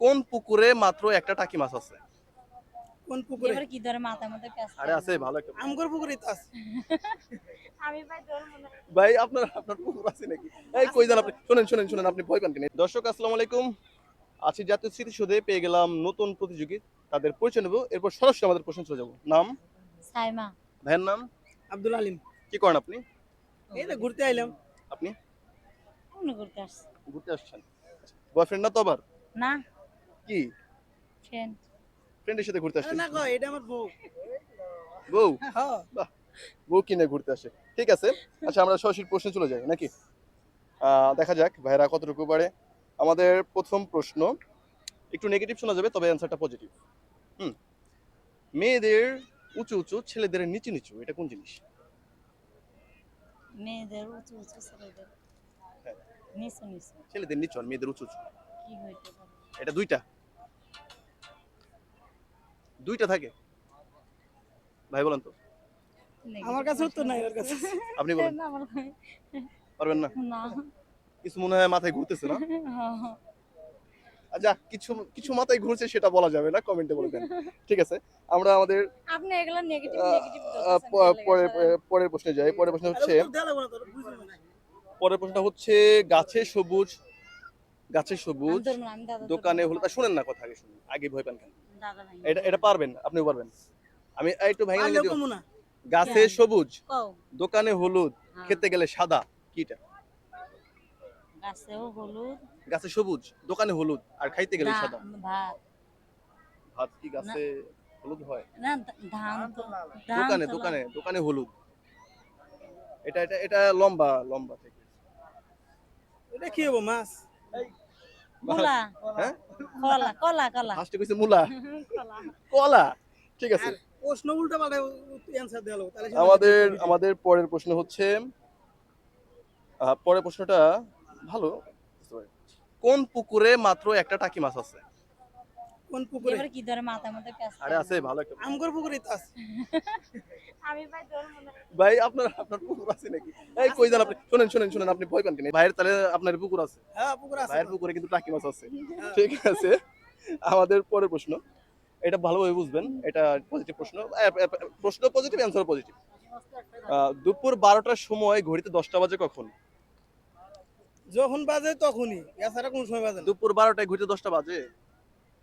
কোন পুকুরে মাত্র একটা টাকি মাছ আছে? কোন পুকুরে? এবার কি ধরে মাথার মধ্যে কাজ আরে আছে ভালো একটা আমগর পুকুরে তো আছে। আমি ভাই ধরবো না। ভাই আপনার পুকুর আছে নাকি? এই কই যান আপনি? শুনেন আপনি ভয় পান কেন? দর্শক আসসালামু আলাইকুম। আজকে জাতীয় স্মৃতিসৌধে পেয়ে গেলাম নতুন প্রতিযোগী। তাদের পরিচয় নেব। এরপর সরাসরি আমাদের প্রশ্ন চলে যাব। নাম? সাইমা ভাইয়ের নাম? আব্দুল আলিম। কি করেন আপনি? এই তো ঘুরতে আইলাম। আপনি কোন করতে আসছে? ঘুরতে আসছেন। বয়ফ্রেন্ড না তো আবার? না কি? ফ্রেন্ড। ফ্রেন্ডের সাথে ঘুরতে আরে আসছেন? না গো, এটা আমার বউ। বউ? হ্যাঁ। বাহ, বউ কিনে ঘুরতে আসে। ঠিক আছে। আচ্ছা আমরা সরাসরি প্রশ্নে চলে যাই নাকি? দেখা যাক ভাইরা কতটুকু পারে। আমাদের প্রথম প্রশ্ন একটু নেগেটিভ শোনা যাবে তবে অ্যানসারটা পজিটিভ। হুম। মেয়েদের উঁচু উঁচু, ছেলেদের নিচু নিচু, এটা কোন জিনিস? মেয়েদের উঁচু উঁচু, ছেলেদের হ্যাঁ, নিচু নিচু। ছেলেদের নিচু আর মেয়েদের উঁচু উঁচু। কি হইতে পারে? এটা দুইটা দুইটা থাকে। ভাই বলেন তো। আমার কাছে উত্তর নাই, ওর কাছে। আপনি বলেন। না, আমার পারবেন না? না। কিছু মনে হয় মাথায় ঘুরতেছে না? হ্যাঁ। আচ্ছা কিছু কিছু মাথায় ঘুরছে সেটা বলা যাবে না, কমেন্টে বলে দেন। ঠিক আছে। আমরা আমাদের আপনি এগুলা নেগেটিভ আহ, নেগেটিভ আহ, বলতেছেন প- কেন পরে লাগা? পরের প্রশ্নে যাই। পরের প্রশ্ন আরে হচ্ছে উত্তর দেয়া লাগবে না তোর, বুঝলি না। পরের প্রশ্নটা হচ্ছে গাছে সবুজ, গাছে আমি সবুজ, ধরবো না, আমি দাদা দোকানে হলুদ। শুনেন না কথা, আগে শুনুন, আগে ভয় পান কেন? দাদা ভাই এটা এটা পারবেন, আপনিও পারবেন। আমি একটু ভেঙে ভেঙে পারলেও দিও। কমু না। গাছে সবুজ, কও। দোকানে হলুদ, হ্যাঁ। খেতে গেলে সাদা, কিটা? গাছেও হলুদ, গাছে সবুজ, দোকানে হলুদ, আর খাইতে গেলে সাদা। ভাত ভাত কি গাছে হলুদ হয়? না, ধান তো দোকানে তো দোকানে দোকানে হলুদ। এটা এটা এটা লম্বা লম্বা থেকে। এটা কি হবো, মাছ? মূলা, হ্যাঁ, কলা কলা কলা ফার্স্টে কইছে মুলা, কলা। কলা। ঠিক আছে। আর প্রশ্ন উল্টা পাল্টা অ্যানসার দেয়া লাগবে, তাহলে আমাদের আমাদের পরের প্রশ্ন হচ্ছে পরের প্রশ্নটা ভালো। কোন পুকুরে মাত্র একটা টাকি মাছ আছে? কোন পুকুরে? এবার কি ধরে মাথার মধ্যে কাজ আরে আছে ভালো একটা। আমগর পুকুরে তো আছে। আমি ভাই ধরবো না। ভাই আপনার পুকুর আছে নাকি? এই কই যান আপনি? শুনেন আপনি ভয় পান কেন? ভাইয়ের তাহলে আপনার পুকুর আছে। হ্যাঁ, পুকুর আছে ভাইয়ের তো। পুকুরে কিন্তু টাকি মাছ আছে। ঠিক আছে। আমাদের পরের প্রশ্ন এটা ভালোভাবে বুঝবেন, এটা পজিটিভ প্রশ্ন। প্রশ্ন পজিটিভ, অ্যান্সার পজিটিভ। দুপুর 12টার সময় ঘড়িতে 10টা বাজে কখন? যখন বাজে তখনই, এছাড়া কোন সময় বাজে না। দুপুর 12টায় ঘড়িতে 10টা বাজে?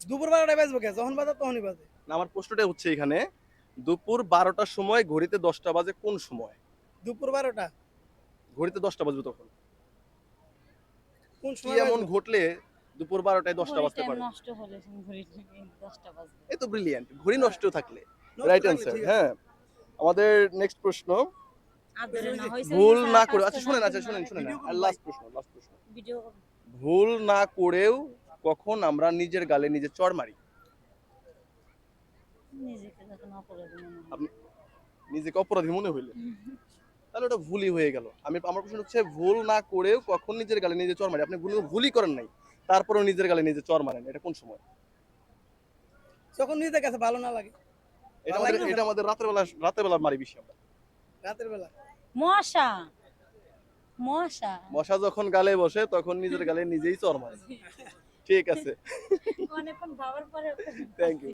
দুপুর 12টায় বাজবে কে? যখন বাজে তখনই বাজে। না, আমার প্রশ্নটা হচ্ছে এখানে দুপুর 12টার সময় ঘড়িতে 10টা বাজে কোন সময়? দুপুর 12টা ঘড়িতে 10টা বাজবে তখন কোন কি সময় এমন বাজবে? ঘটলে দুপুর 12টায় 10টা ঘড়ির বাজতে টাইম পারে? নষ্ট হলে ঘড়ি 10টা বাজবে। এই তো ব্রিলিয়ান্ট, ঘড়ি নষ্ট থাকলে। নষ্ট রাইট থাকলে অ্যান্সার। ঠিক আছে। হ্যাঁ। আমাদের নেক্সট প্রশ্ন আদরে না হইছে ভুল যে না সারা করে, পাঁচটা আচ্ছা শুনেন, না আচ্ছা শুনেন ভিডিও করুন ভাই। লাস্ট প্রশ্ন। ভিডিও ভুল না করেও কখন আমরা নিজের গালে নিজে চড় মারি? নিজেকে যখন অপরাধী মনে হয়। আপনি নিজেকে অপরাধী মনে হইলে তাহলে ওটা ভুলই হয়ে গেল। আমার প্রশ্ন হচ্ছে ভুল না করেও কখন নিজের গালে নিজে চড় মারি? আপনি ভুলই করেন নাই, তারপরেও নিজের গালে নিজে চড় মারেন, এটা কোন সময়? যখন নিজের কাছে ভালো না লাগে। এটা ভালো আমাদের লাগে না? এটা আমাদের রাতের বেলা মারি বেশি আমরা। রাতের বেলা। মশা মশা মশা যখন গালে বসে তখন নিজের গালে নিজেই চড় মারে। ঠিক আছে। অনেকক্ষণ ভাবার পরে থ্যাংক ইউ।